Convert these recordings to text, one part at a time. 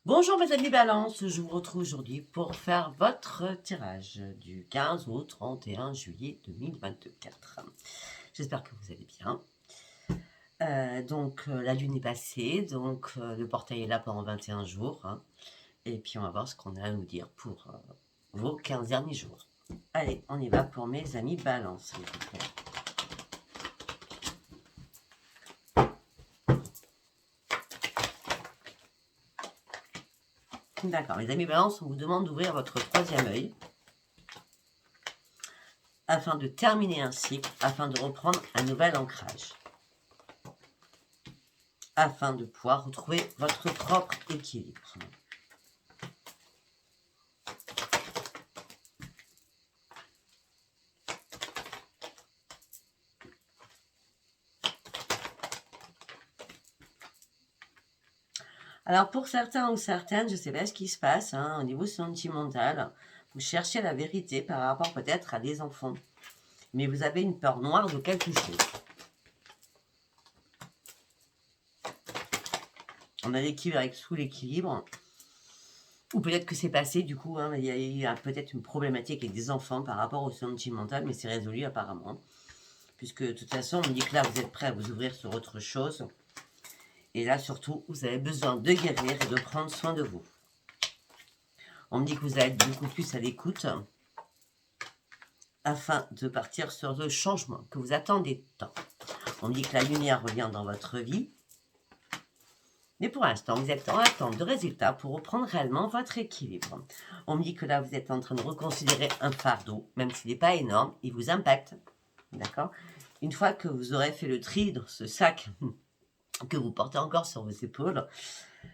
Bonjour mes amis Balance, je vous retrouve aujourd'hui pour faire votre tirage du 15 au 31 juillet 2024. J'espère que vous allez bien. La lune est passée, le portail est là pendant 21 jours. Et puis on va voir ce qu'on a à nous dire pour vos 15 derniers jours. Allez, on y va pour mes amis Balance, s'il vous plaît. D'accord, mes amis Balance, on vous demande d'ouvrir votre troisième œil afin de terminer un cycle, afin de reprendre un nouvel ancrage, afin de pouvoir retrouver votre propre équilibre. Alors pour certains ou certaines, je ne sais pas ce qui se passe au niveau sentimental. Vous cherchez la vérité par rapport peut-être à des enfants. Mais vous avez une peur noire de quelque chose. On a l'équilibre avec sous l'équilibre. Ou peut-être que c'est passé, du coup, il y a peut-être une problématique avec des enfants par rapport au sentimental, mais c'est résolu apparemment. Puisque de toute façon, on me dit que là, vous êtes prêt à vous ouvrir sur autre chose. Et là, surtout, vous avez besoin de guérir et de prendre soin de vous. On me dit que vous allez être beaucoup plus à l'écoute afin de partir sur le changement que vous attendez tant. On me dit que la lumière revient dans votre vie. Mais pour l'instant, vous êtes en attente de résultats pour reprendre réellement votre équilibre. On me dit que là, vous êtes en train de reconsidérer un fardeau, même s'il n'est pas énorme, il vous impacte. D'accord? Une fois que vous aurez fait le tri dans ce sac que vous portez encore sur vos épaules,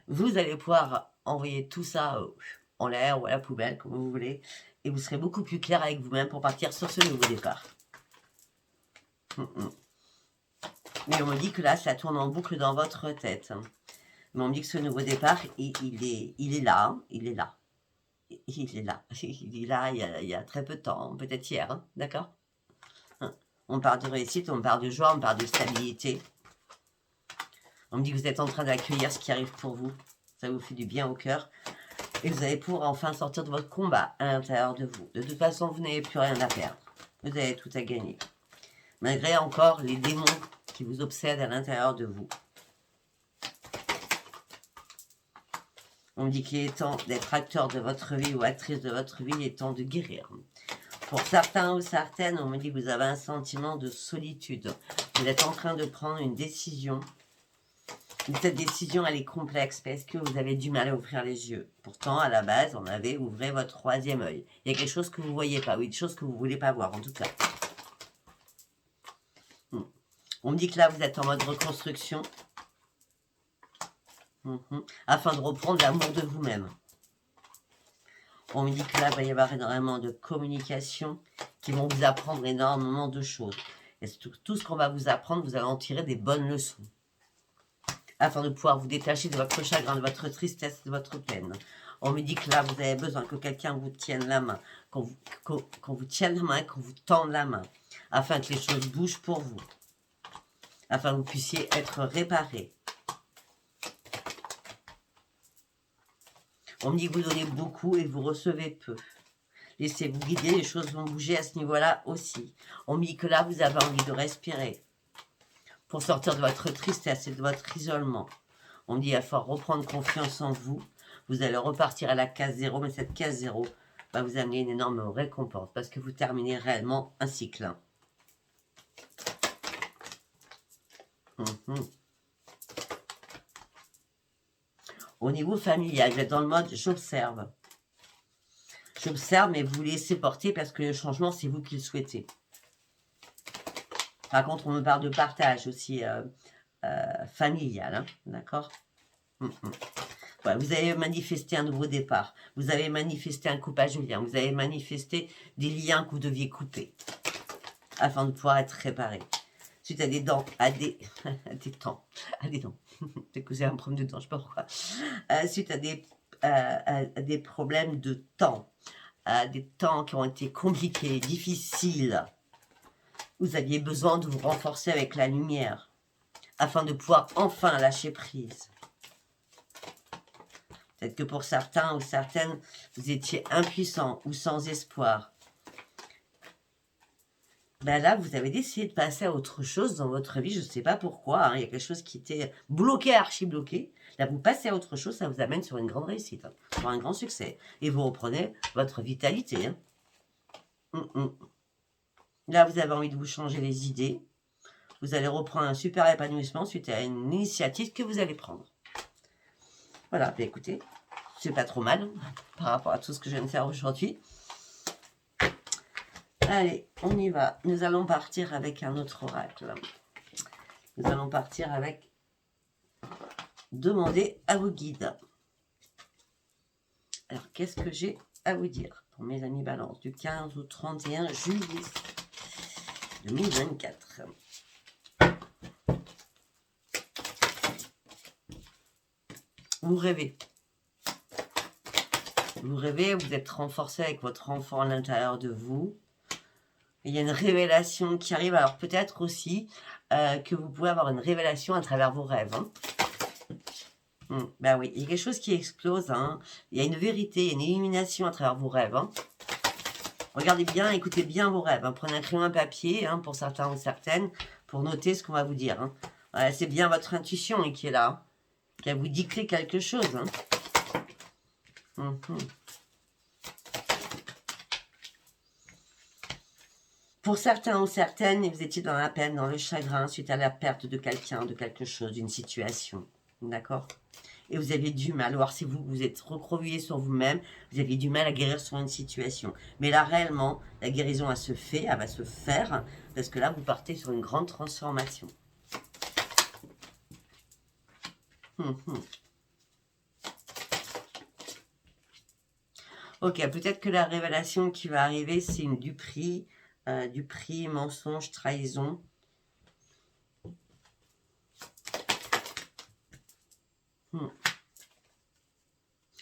vous allez pouvoir envoyer tout ça en l'air ou à la poubelle, comme vous voulez, et vous serez beaucoup plus clair avec vous-même pour partir sur ce nouveau départ. Mais on me dit que là, ça tourne en boucle dans votre tête. Mais on me dit que ce nouveau départ, il est là, il est là. Il est là. Il est là il y a très peu de temps, peut-être hier, d'accord? On parle de réussite, on parle de joie, on parle de stabilité. On me dit que vous êtes en train d'accueillir ce qui arrive pour vous. Ça vous fait du bien au cœur. Et vous allez pouvoir enfin sortir de votre combat à l'intérieur de vous. De toute façon, vous n'avez plus rien à perdre. Vous avez tout à gagner. Malgré encore les démons qui vous obsèdent à l'intérieur de vous. On me dit qu'il est temps d'être acteur de votre vie ou actrice de votre vie, il est temps de guérir. Pour certains ou certaines, on me dit que vous avez un sentiment de solitude. Vous êtes en train de prendre une décision. Cette décision, elle est complexe parce que vous avez du mal à ouvrir les yeux. Pourtant, à la base, on avait ouvert votre troisième œil. Il y a quelque chose que vous ne voyez pas, oui, des choses que vous ne voulez pas voir, en tout cas. On me dit que là, vous êtes en mode reconstruction. Afin de reprendre l'amour de vous-même. On me dit que là, il va y avoir énormément de communication qui vont vous apprendre énormément de choses. Et tout ce qu'on va vous apprendre, vous allez en tirer des bonnes leçons. Afin de pouvoir vous détacher de votre chagrin, de votre tristesse, de votre peine. On me dit que là, vous avez besoin que quelqu'un vous tienne la main, qu'on vous tienne la main, qu'on vous tende la main, afin que les choses bougent pour vous, afin que vous puissiez être réparé. On me dit que vous donnez beaucoup et vous recevez peu. Laissez-vous guider, les choses vont bouger à ce niveau-là aussi. On me dit que là, vous avez envie de respirer pour sortir de votre tristesse et de votre isolement. On me dit qu'il va falloir reprendre confiance en vous. Vous allez repartir à la case 0, mais cette case 0 va vous amener une énorme récompense parce que vous terminez réellement un cycle. Au niveau familial, vous êtes dans le mode j'observe. J'observe, mais vous laissez porter parce que le changement, c'est vous qui le souhaitez. Par contre, on me parle de partage aussi familial, d'accord? Voilà, vous avez manifesté un nouveau départ. Vous avez manifesté un coupage de liens. Vous avez manifesté des liens que vous deviez couper afin de pouvoir être réparé. Suite à des dents, à des dents. Peut-être que vous avez un problème de dents, je ne sais pas pourquoi. Suite à des problèmes de temps. Des temps qui ont été compliqués, difficiles. Vous aviez besoin de vous renforcer avec la lumière afin de pouvoir enfin lâcher prise. Peut-être que pour certains ou certaines, vous étiez impuissant ou sans espoir. Ben là, vous avez décidé de passer à autre chose dans votre vie, je ne sais pas pourquoi, hein, il y a quelque chose qui était bloqué, archi-bloqué. Là, vous passez à autre chose, ça vous amène sur une grande réussite, hein, sur un grand succès. Et vous reprenez votre vitalité. Hein. Là, vous avez envie de vous changer les idées. Vous allez reprendre un super épanouissement suite à une initiative que vous allez prendre. Voilà, ben écoutez, c'est pas trop mal par rapport à tout ce que je viens de faire aujourd'hui. Allez, on y va. Nous allons partir avec un autre oracle. Nous allons partir avec demander à vos guides. Alors, qu'est-ce que j'ai à vous dire pour mes amis Balance du 15 au 31 juillet 2024. Vous rêvez. Vous rêvez, vous êtes renforcé avec votre enfant à l'intérieur de vous. Il y a une révélation qui arrive. Alors peut-être aussi que vous pouvez avoir une révélation à travers vos rêves. Hein. Ben oui, il y a quelque chose qui explose. Hein. Il y a une vérité, une illumination à travers vos rêves. Hein. Regardez bien, écoutez bien vos rêves. Hein. Prenez un crayon, un papier, hein, pour certains ou certaines, pour noter ce qu'on va vous dire. Hein. Voilà, c'est bien votre intuition qui est là, hein, qui va vous dicter quelque chose. Hein. Pour certains ou certaines, vous étiez dans la peine, dans le chagrin, suite à la perte de quelqu'un, de quelque chose, d'une situation. D'accord? Et vous aviez du mal, alors si vous êtes recroquevillé sur vous-même, vous aviez du mal à guérir sur une situation. Mais là, réellement, la guérison, elle se fait, elle va se faire, parce que là, vous partez sur une grande transformation. Ok, peut-être que la révélation qui va arriver, c'est du prix, mensonge, trahison.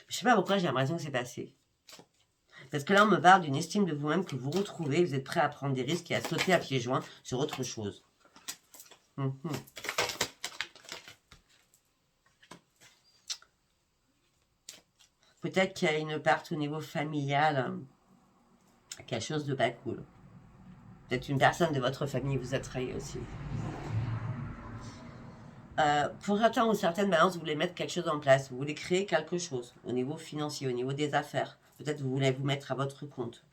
Je sais pas pourquoi j'ai l'impression que c'est passé. Parce que là, on me parle d'une estime de vous-même que vous retrouvez, vous êtes prêt à prendre des risques et à sauter à pieds joints sur autre chose. Peut-être qu'il y a une part au niveau familial, quelque chose de pas cool. Peut-être une personne de votre famille vous a trahi aussi. Pour certains ou certaines balances, vous voulez mettre quelque chose en place. Vous voulez créer quelque chose au niveau financier, au niveau des affaires. Peut-être vous voulez vous mettre à votre compte.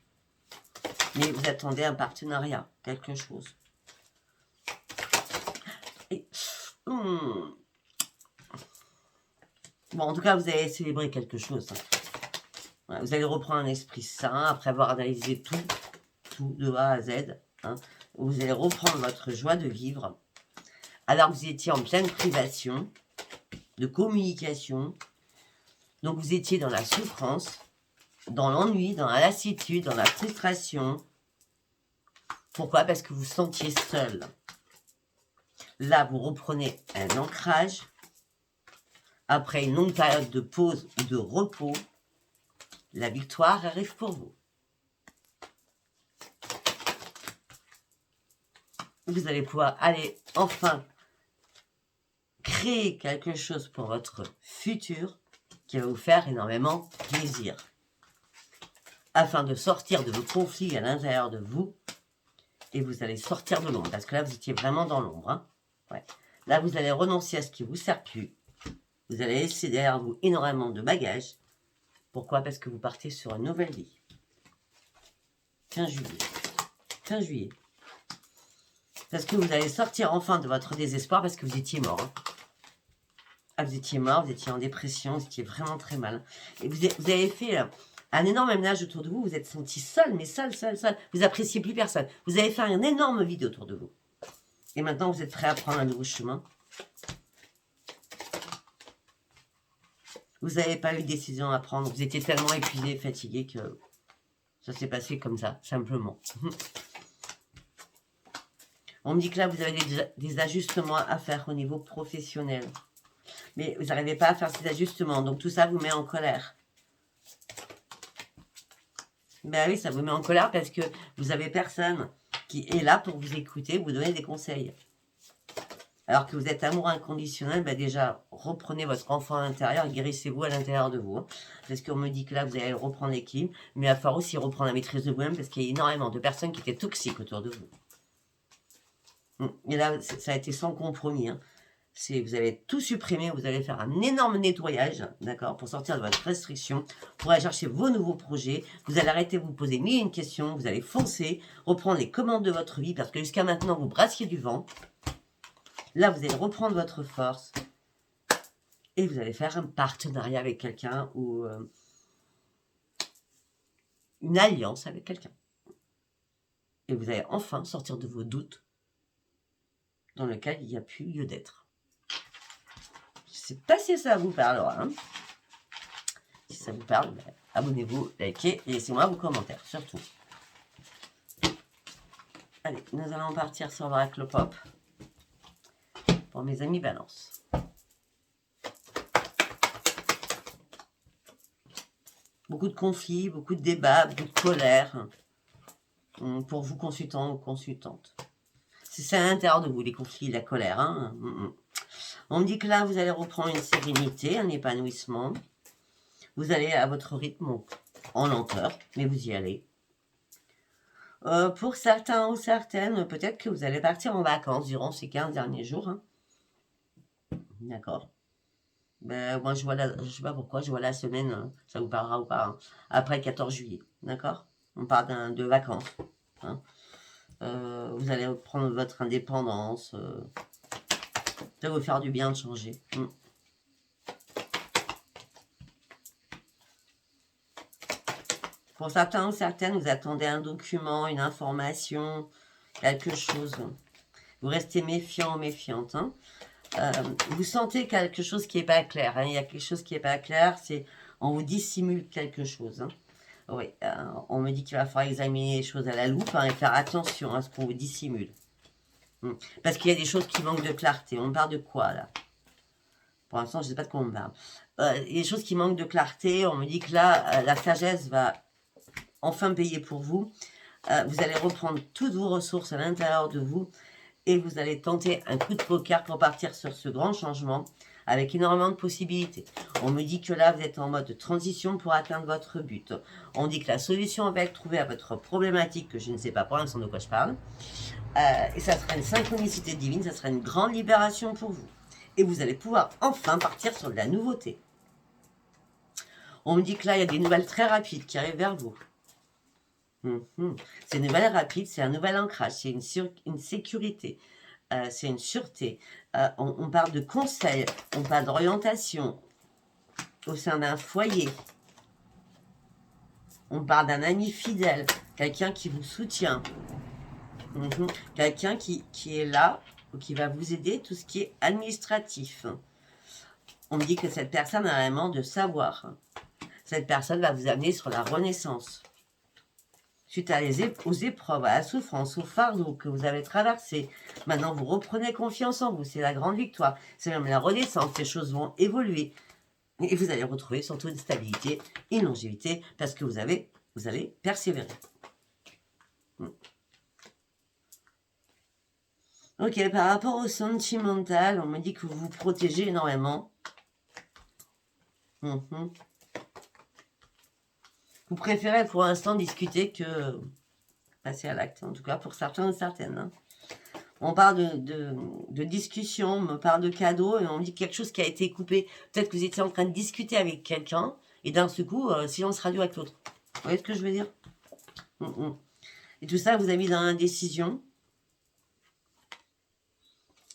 Mais vous attendez un partenariat, quelque chose. Et, bon, en tout cas, vous allez célébrer quelque chose. Voilà, vous allez reprendre un esprit sain après avoir analysé tout de A à Z. Hein. Vous allez reprendre votre joie de vivre. Alors que vous étiez en pleine privation, de communication. Donc vous étiez dans la souffrance, dans l'ennui, dans la lassitude, dans la frustration. Pourquoi? Parce que vous sentiez seul. Là, vous reprenez un ancrage. Après une longue période de pause ou de repos, la victoire arrive pour vous. Vous allez pouvoir aller enfin créer quelque chose pour votre futur qui va vous faire énormément plaisir. Afin de sortir de vos conflits à l'intérieur de vous, et vous allez sortir de l'ombre, parce que là, vous étiez vraiment dans l'ombre. Hein. Ouais. Là, vous allez renoncer à ce qui ne vous sert plus. Vous allez laisser derrière vous énormément de bagages. Pourquoi? Parce que vous partez sur une nouvelle vie. 15 juillet. 15 juillet. Parce que vous allez sortir enfin de votre désespoir parce que vous étiez mort. Hein. Ah, vous étiez mort, vous étiez en dépression, vous étiez vraiment très mal. Et vous avez fait un énorme ménage autour de vous, vous êtes senti seul, mais seul. Vous appréciez plus personne. Vous avez fait un énorme vide autour de vous. Et maintenant, vous êtes prêt à prendre un nouveau chemin. Vous n'avez pas eu de décision à prendre. Vous étiez tellement épuisé, fatigué que ça s'est passé comme ça, simplement. On me dit que là, vous avez des ajustements à faire au niveau professionnel. Mais vous n'arrivez pas à faire ces ajustements. Donc tout ça vous met en colère. Ben oui, ça vous met en colère parce que vous avez personne qui est là pour vous écouter, vous donner des conseils. Alors que vous êtes amour inconditionnel, bah déjà, reprenez votre enfant à l'intérieur, guérissez-vous à l'intérieur de vous. Hein. Parce qu'on me dit que là, vous allez reprendre l'équilibre, mais il va falloir aussi reprendre la maîtrise de vous-même, parce qu'il y a énormément de personnes qui étaient toxiques autour de vous. Et là, ça a été sans compromis. Hein. Vous allez tout supprimer, vous allez faire un énorme nettoyage, d'accord, pour sortir de votre restriction, pour aller chercher vos nouveaux projets, vous allez arrêter de vous poser mille et une questions, vous allez foncer, reprendre les commandes de votre vie, parce que jusqu'à maintenant, vous brassiez du vent. Là, vous allez reprendre votre force, et vous allez faire un partenariat avec quelqu'un, ou une alliance avec quelqu'un. Et vous allez enfin sortir de vos doutes, dans lesquels il n'y a plus lieu d'être. Je ne sais pas si ça vous parlera. Hein. Si ça vous parle, ben, abonnez-vous, likez et laissez-moi vos commentaires, surtout. Allez, nous allons partir sur l'oracle pop pour mes amis Balance. Beaucoup de conflits, beaucoup de débats, beaucoup de colère pour vous consultants ou consultantes. C'est à l'intérieur de vous, les conflits, la colère. Hein. On me dit que là, vous allez reprendre une sérénité, un épanouissement. Vous allez à votre rythme en lenteur, mais vous y allez. Pour certains ou certaines, peut-être que vous allez partir en vacances durant ces 15 derniers jours. Hein. D'accord. Ben, moi, je sais pas pourquoi, je vois la semaine, ça vous parlera ou pas, hein, après le 14 juillet. D'accord. On parle de vacances. Hein. Vous allez prendre votre indépendance. Ça va vous faire du bien de changer. Pour certains ou certaines, vous attendez un document, une information, quelque chose. Vous restez méfiant ou méfiante. Hein. Vous sentez quelque chose qui n'est pas clair. Hein. Il y a quelque chose qui n'est pas clair, c'est on vous dissimule quelque chose. Hein. Oui, on me dit qu'il va falloir examiner les choses à la loupe et faire attention à ce qu'on vous dissimule. Parce qu'il y a des choses qui manquent de clarté. On parle de quoi là? Pour l'instant, je ne sais pas de quoi on parle. Il y a des choses qui manquent de clarté. On me dit que là, la sagesse va enfin payer pour vous. Vous allez reprendre toutes vos ressources à l'intérieur de vous et vous allez tenter un coup de poker pour partir sur ce grand changement avec énormément de possibilités. On me dit que là, vous êtes en mode de transition pour atteindre votre but. On dit que la solution va être trouvée à votre problématique, que je ne sais pas pour l'instant de quoi je parle. Et ça sera une synchronicité divine, ça sera une grande libération pour vous. Et vous allez pouvoir enfin partir sur de la nouveauté. On me dit que là, il y a des nouvelles très rapides qui arrivent vers vous. C'est une nouvelle rapide, c'est un nouvel ancrage, c'est une sécurité, c'est une sûreté. On parle de conseils, on parle d'orientation au sein d'un foyer. On parle d'un ami fidèle, quelqu'un qui vous soutient, quelqu'un qui est là, ou qui va vous aider, tout ce qui est administratif. On me dit que cette personne a vraiment de savoir. Cette personne va vous amener sur la renaissance. Suite aux épreuves, à la souffrance, au fardeau que vous avez traversé. Maintenant, vous reprenez confiance en vous. C'est la grande victoire. C'est même la renaissance. Les choses vont évoluer. Et vous allez retrouver surtout une stabilité, une longévité, parce que vous allez persévérer. Ok, par rapport au sentimental, on me dit que vous vous protégez énormément. Vous préférez pour l'instant discuter que passer à l'acte, en tout cas pour certains ou certaines. Hein. On parle de discussion, on me parle de cadeaux, et on me dit quelque chose qui a été coupé. Peut-être que vous étiez en train de discuter avec quelqu'un, et d'un seul coup, silence radio avec l'autre. Vous voyez ce que je veux dire? Et tout ça vous a mis dans l'indécision.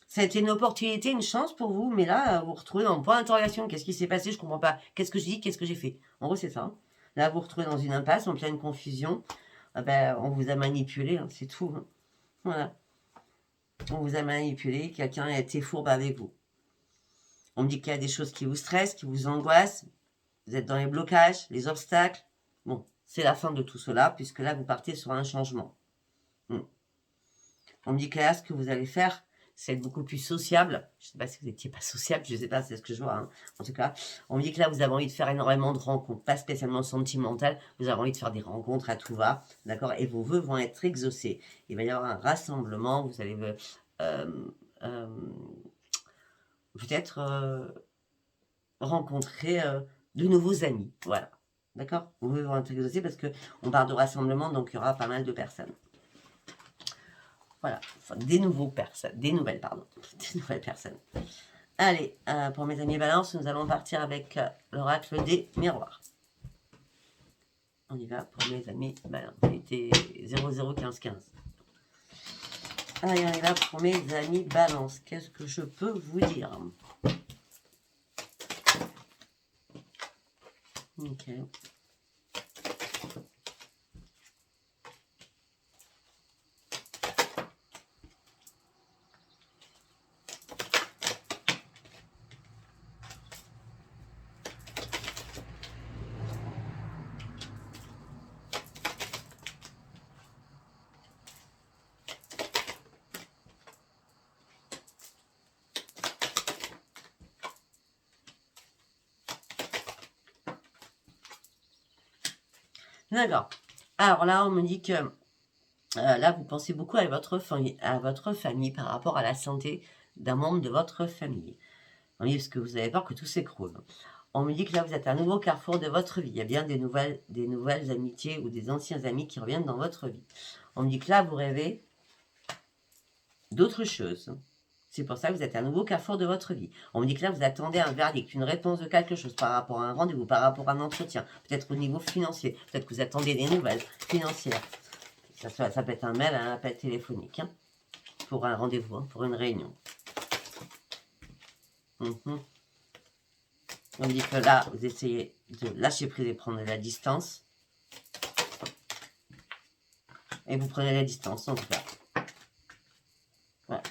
Ça a été une opportunité, une chance pour vous, mais là, vous vous retrouvez dans le point d'interrogation. Qu'est-ce qui s'est passé? Je comprends pas. Qu'est-ce que je dis? Qu'est-ce que j'ai fait? En gros, c'est ça. Hein. Là, vous vous retrouvez dans une impasse, en pleine confusion. On vous a manipulé, hein, c'est tout. Hein. Voilà. On vous a manipulé, quelqu'un a été fourbe avec vous. On me dit qu'il y a des choses qui vous stressent, qui vous angoissent. Vous êtes dans les blocages, les obstacles. Bon, c'est la fin de tout cela, puisque là, vous partez sur un changement. On me dit que là, ce que vous allez faire, c'est être beaucoup plus sociable. Je ne sais pas si vous n'étiez pas sociable, je ne sais pas, c'est ce que je vois. Hein. En tout cas, on me dit que là, vous avez envie de faire énormément de rencontres, pas spécialement sentimentales. Vous avez envie de faire des rencontres à tout va, d'accord? Et vos vœux vont être exaucés. Il va y avoir un rassemblement, vous allez peut-être rencontrer de nouveaux amis. Voilà. D'accord? Vous pouvez vous intéresser aussi parce qu'on parle de rassemblement, donc il y aura pas mal de personnes. Voilà. Enfin, des nouvelles, pardon. Des nouvelles personnes. Allez, pour mes amis Balance, nous allons partir avec l'oracle des miroirs. On y va pour mes amis Balance. C'était 001515. Allez, on y va pour mes amis Balance. Qu'est-ce que je peux vous dire? Ok. D'accord. Alors là, on me dit que là, vous pensez beaucoup à votre famille par rapport à la santé d'un membre de votre famille. Oui, parce que vous avez peur que tout s'écroule. On me dit que là, vous êtes à un nouveau carrefour de votre vie. Il y a bien des nouvelles amitiés ou des anciens amis qui reviennent dans votre vie. On me dit que là, vous rêvez d'autres choses. C'est pour ça que vous êtes à un nouveau carrefour de votre vie. On me dit que là, vous attendez un verdict, une réponse de quelque chose par rapport à un rendez-vous, par rapport à un entretien, peut-être au niveau financier, peut-être que vous attendez des nouvelles financières. Ça peut être un mail, un appel téléphonique, hein, pour un rendez-vous, hein, pour une réunion. On me dit que là, vous essayez de lâcher prise et prendre la distance. Et vous prenez la distance, en tout cas. Voilà.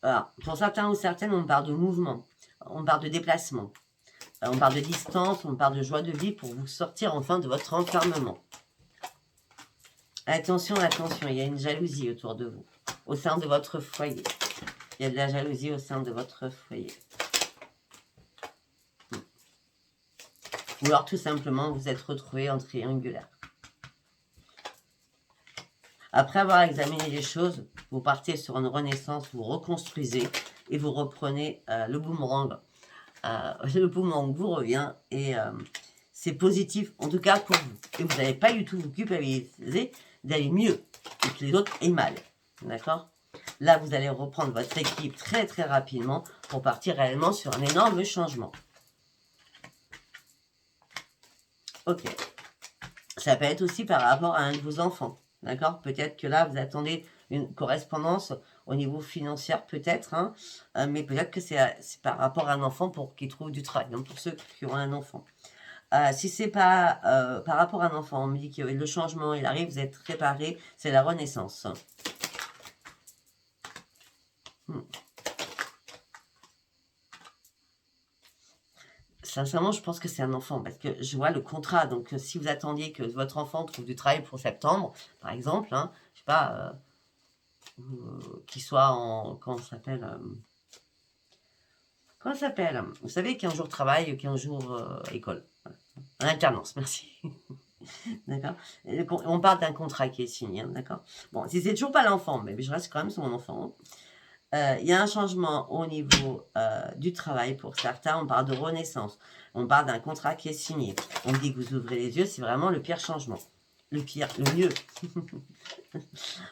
Alors, pour certains ou certaines, on parle de mouvement, on parle de déplacement, on parle de distance, on parle de joie de vie pour vous sortir enfin de votre enfermement. Attention, attention, il y a une jalousie autour de vous, au sein de votre foyer. Il y a de la jalousie au sein de votre foyer. Ou alors tout simplement, vous êtes retrouvé en triangulaire. Après avoir examiné les choses, vous partez sur une renaissance, vous reconstruisez et vous reprenez le boomerang. Le boomerang vous revient et c'est positif, en tout cas pour vous. Et vous n'allez pas du tout vous culpabiliser d'aller mieux et que les autres aient mal. D'accord? Là, vous allez reprendre votre équipe très très rapidement pour partir réellement sur un énorme changement. Ok. Ça peut être aussi par rapport à un de vos enfants. D'accord? Peut-être que là, vous attendez une correspondance au niveau financier, peut-être, hein, mais peut-être que c'est par rapport à un enfant pour qu'il trouve du travail, donc pour ceux qui ont un enfant. Si c'est pas par rapport à un enfant, on me dit que le changement, il arrive, vous êtes préparé, c'est la renaissance. Sincèrement, je pense que c'est un enfant, parce que je vois le contrat. Donc, si vous attendiez que votre enfant trouve du travail pour septembre, par exemple, hein, je sais pas, qu'il soit en... Comment ça s'appelle Comment ça s'appelle Vous savez, 15 jours travail, 15 jours école. En alternance, merci. D'accord. On parle d'un contrat qui est signé, hein, d'accord. Bon, si c'est toujours pas l'enfant, mais je reste quand même sur mon enfant. Il y a un changement au niveau du travail pour certains. On parle de renaissance. On parle d'un contrat qui est signé. On dit que vous ouvrez les yeux, c'est vraiment le pire changement. Le pire, le mieux.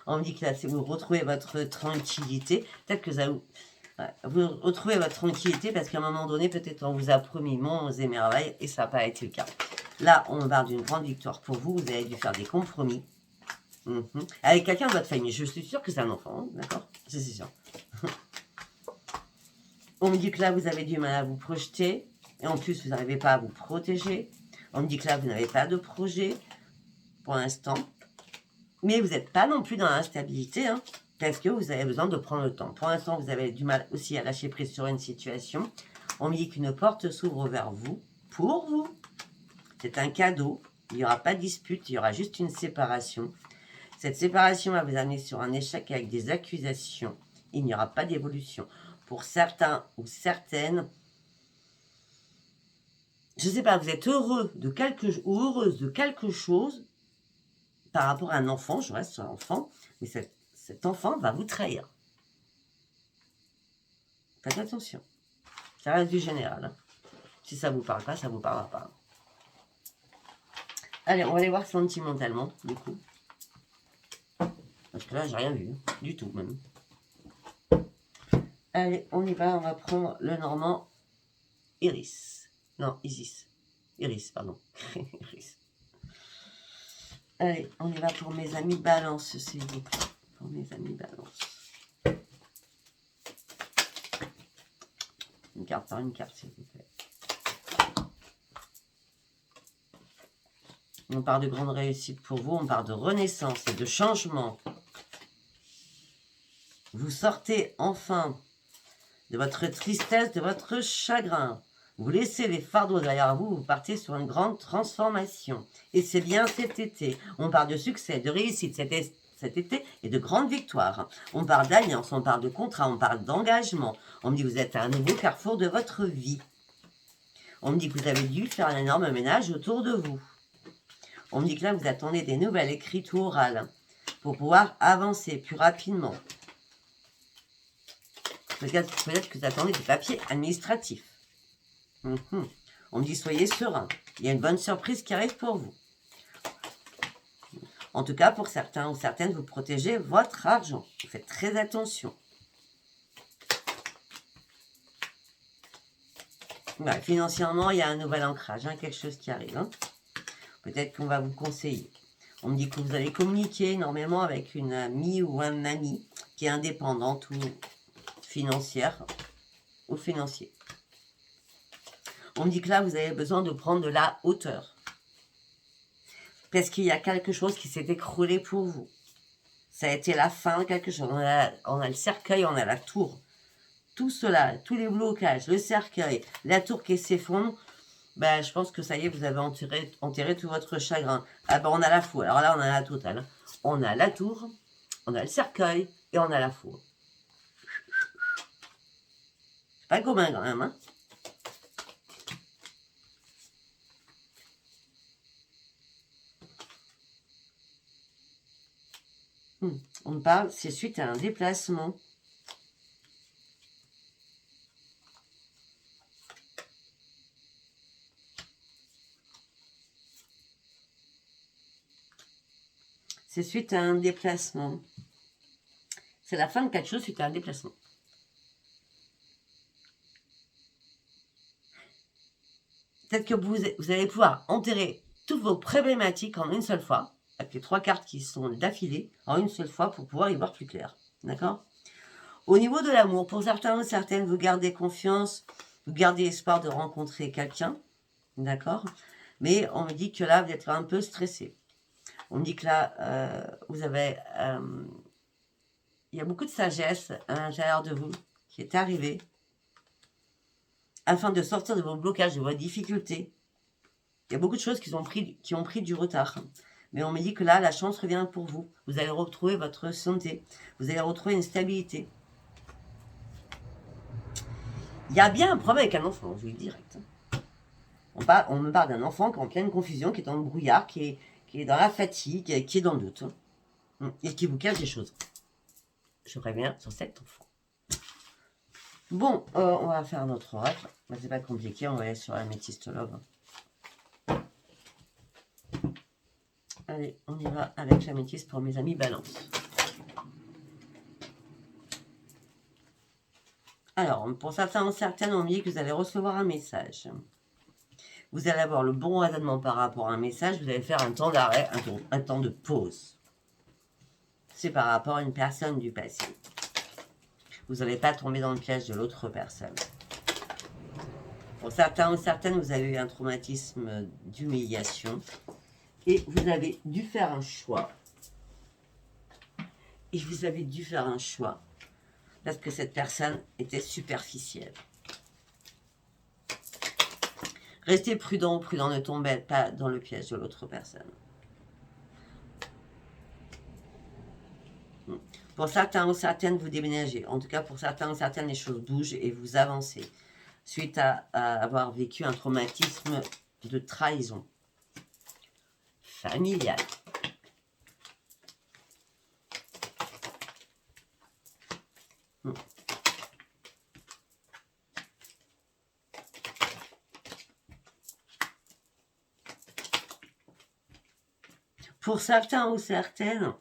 On me dit que là, c'est vous retrouvez votre tranquillité. Peut-être que vous retrouvez votre tranquillité parce qu'à un moment donné, peut-être on vous a promis monts et merveilles et ça n'a pas été le cas. Là, on parle d'une grande victoire pour vous. Vous avez dû faire des compromis. Avec quelqu'un de votre famille. Je suis sûre que c'est un enfant, hein, d'accord? C'est sûr. On me dit que là, vous avez du mal à vous projeter. Et en plus, vous n'arrivez pas à vous protéger. On me dit que là, vous n'avez pas de projet pour l'instant. Mais vous n'êtes pas non plus dans l'instabilité, hein, parce que vous avez besoin de prendre le temps. Pour l'instant, vous avez du mal aussi à lâcher prise sur une situation. On me dit qu'une porte s'ouvre vers vous, pour vous. C'est un cadeau. Il n'y aura pas de dispute, il y aura juste une séparation. Cette séparation va vous amener sur un échec avec des accusations. Il n'y aura pas d'évolution. Pour certains ou certaines, je ne sais pas, vous êtes heureux de ou heureuse de quelque chose par rapport à un enfant, je reste sur l'enfant, mais cet enfant va vous trahir. Faites attention. Ça reste du général. Hein. Si ça vous parle pas, ça vous parlera pas. Allez, on va aller voir sentimentalement, du coup. Parce que là, j'ai rien vu. Du tout, même. Allez, on y va. On va prendre le normand Iris. Non, Isis. Iris, pardon. Iris. Allez, on y va pour mes amis balance, s'il vous plaît. Pour mes amis balance. Une carte par une carte, s'il vous plaît. On parle de grande réussite pour vous, on parle de renaissance et de changement. Vous sortez enfin de votre tristesse, de votre chagrin. Vous laissez les fardeaux derrière vous, vous partez sur une grande transformation. Et c'est bien cet été. On parle de succès, de réussite cet été et de grandes victoires. On parle d'alliance, on parle de contrat, on parle d'engagement. On me dit que vous êtes à un nouveau carrefour de votre vie. On me dit que vous avez dû faire un énorme ménage autour de vous. On me dit que là, vous attendez des nouvelles écrites ou orales pour pouvoir avancer plus rapidement. Peut-être que vous attendez des papiers administratifs. On me dit soyez serein. Il y a une bonne surprise qui arrive pour vous. En tout cas, pour certains ou certaines, vous protégez votre argent. Vous faites très attention. Ouais, financièrement, il y a un nouvel ancrage, hein, quelque chose qui arrive. Hein. Peut-être qu'on va vous conseiller. On me dit que vous allez communiquer énormément avec une amie ou un ami qui est indépendante ou financière ou financier. On me dit que là, vous avez besoin de prendre de la hauteur. Parce qu'il y a quelque chose qui s'est écroulé pour vous. Ça a été la fin de quelque chose. On a le cercueil, on a la tour. Tout cela, tous les blocages, le cercueil, la tour qui s'effondre, ben, je pense que ça y est, vous avez enterré tout votre chagrin. Ah ben, on a la four. Alors là, on a la totale. On a la tour, on a le cercueil et on a la four. C'est pas commun quand même, hein. On me parle, c'est suite à un déplacement. C'est suite à un déplacement. C'est la fin de quelque chose suite à un déplacement. Peut-être que vous allez pouvoir enterrer toutes vos problématiques en une seule fois, avec les 3 cartes qui sont d'affilée, en une seule fois pour pouvoir y voir plus clair. D'accord ? Au niveau de l'amour, pour certains ou certaines, vous gardez confiance, vous gardez espoir de rencontrer quelqu'un. D'accord ? Mais on me dit que là, vous êtes un peu stressé. On me dit que là, vous avez... il y a beaucoup de sagesse à l'intérieur de vous qui est arrivée afin de sortir de vos blocages, de vos difficultés. Il y a beaucoup de choses qui ont pris du retard. Mais on me dit que là, la chance revient pour vous. Vous allez retrouver votre santé. Vous allez retrouver une stabilité. Il y a bien un problème avec un enfant, je vous le dis direct. On me parle d'un enfant qui est en pleine confusion, qui est dans le brouillard, qui est dans la fatigue, qui est dans le doute. Et qui vous cache des choses. Je reviens sur cet enfant. Bon, on va faire notre oracle. C'est pas compliqué, on va aller sur la métiste love. Allez, on y va avec la métiste pour mes amis balance. Alors, pour certains ou certaines, on me dit que vous allez recevoir un message. Vous allez avoir le bon raisonnement par rapport à un message. Vous allez faire un temps d'arrêt, un temps de pause. C'est par rapport à une personne du passé. Vous n'allez pas tomber dans le piège de l'autre personne. Pour certains ou certaines, vous avez eu un traumatisme d'humiliation. Et vous avez dû faire un choix. Et vous avez dû faire un choix. Parce que cette personne était superficielle. Restez prudent, ne tombez pas dans le piège de l'autre personne. Pour certains ou certaines, vous déménagez. En tout cas, pour certains ou certaines, les choses bougent et vous avancez. Suite à avoir vécu un traumatisme de trahison familiale. Pour certains ou certaines,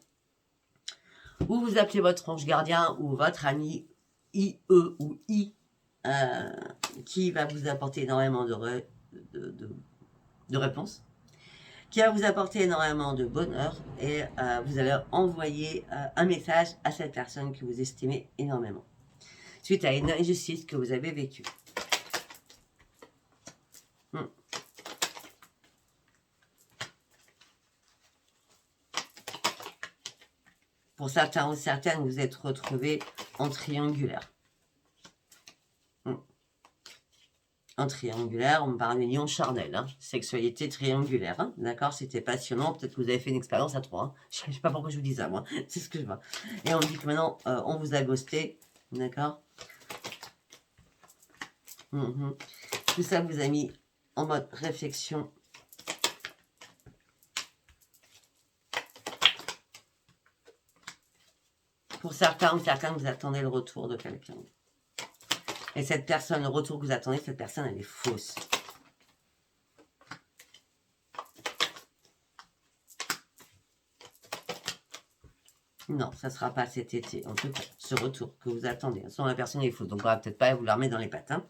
ou vous appelez votre ange gardien ou votre ami IE ou I, qui va vous apporter énormément de réponses, qui va vous apporter énormément de bonheur, et vous allez envoyer un message à cette personne que vous estimez énormément, suite à une injustice que vous avez vécue. Pour certains ou certaines, vous êtes retrouvés en triangulaire. En triangulaire, on parle d'union charnelle, hein, sexualité triangulaire, hein, d'accord? C'était passionnant, peut-être que vous avez fait une expérience à 3, hein. Je ne sais pas pourquoi je vous dis ça, moi, c'est ce que je vois. Et on dit que maintenant, on vous a ghosté, d'accord? Tout ça vous a mis en mode réflexion. Pour certains ou certaines, vous attendez le retour de quelqu'un. Et cette personne, le retour que vous attendez, cette personne, elle est fausse. Non, ça ne sera pas cet été, en tout cas, ce retour que vous attendez. Sinon, la personne est fausse, donc on va peut-être pas vous la remettre dans les pattes. Hein.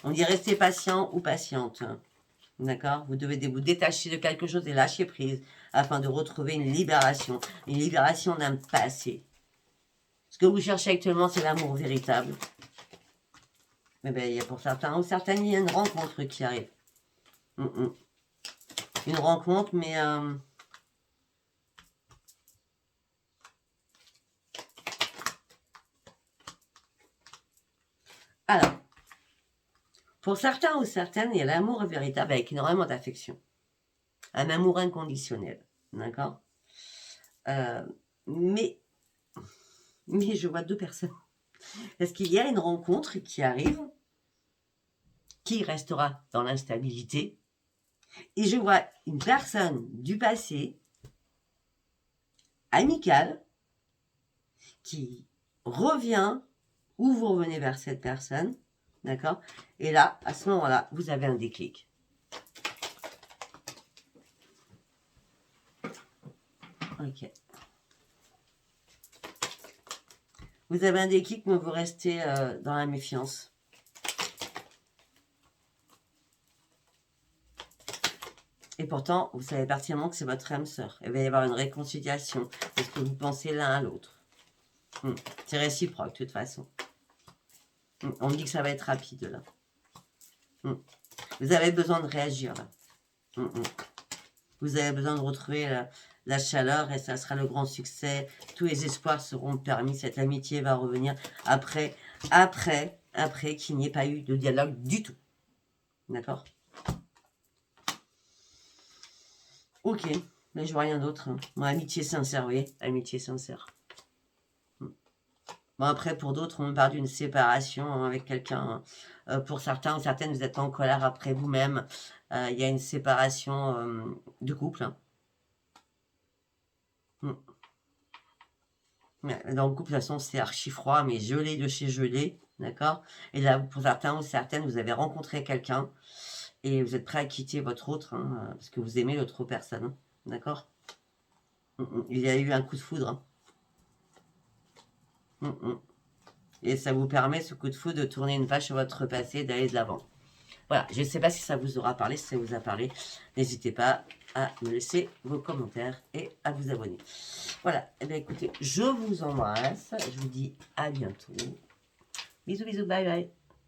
On dit restez patient ou patiente. D'accord? Vous devez vous détacher de quelque chose et lâcher prise afin de retrouver une libération d'un passé. Ce que vous cherchez actuellement, c'est l'amour véritable. Mais bien, il y a pour certains ou certaines, il y a une rencontre qui arrive. Une rencontre, mais... Alors, pour certains ou certaines, il y a l'amour véritable avec énormément d'affection. Un amour inconditionnel. D'accord? Mais je vois deux personnes. Parce qu'il y a une rencontre qui arrive, qui restera dans l'instabilité. Et je vois une personne du passé, amicale, qui revient, ou vous revenez vers cette personne, d'accord? Et là, à ce moment-là, vous avez un déclic. Ok. Vous avez un déclic, mais vous restez dans la méfiance. Et pourtant, vous savez pertinemment que c'est votre âme sœur. Il va y avoir une réconciliation. Parce que vous pensez l'un à l'autre. C'est réciproque, de toute façon. On me dit que ça va être rapide, là. Vous avez besoin de réagir, là. Vous avez besoin de retrouver la chaleur, et ça sera le grand succès. Tous les espoirs seront permis. Cette amitié va revenir après qu'il n'y ait pas eu de dialogue du tout. D'accord? Ok, mais je vois rien d'autre. Hein. Bon, amitié sincère, oui, amitié sincère. Bon, après, pour d'autres, on parle d'une séparation avec quelqu'un. Pour certains ou certaines, vous êtes en colère après vous-même. Il y a une séparation de couple. Hein. Dans le couple, de toute façon, c'est archi froid, mais gelé de chez gelé. D'accord? Et là, pour certains ou certaines, vous avez rencontré quelqu'un et vous êtes prêt à quitter votre autre, hein, parce que vous aimez l'autre personne. Hein, d'accord? Il y a eu un coup de foudre. Hein. Et ça vous permet, ce coup de foudre, de tourner une page sur votre passé, d'aller de l'avant. Voilà, je ne sais pas si ça vous aura parlé. Si ça vous a parlé, n'hésitez pas à me laisser vos commentaires et à vous abonner. Voilà, eh bien écoutez, je vous embrasse. Je vous dis à bientôt. Bisous, bisous, bye bye.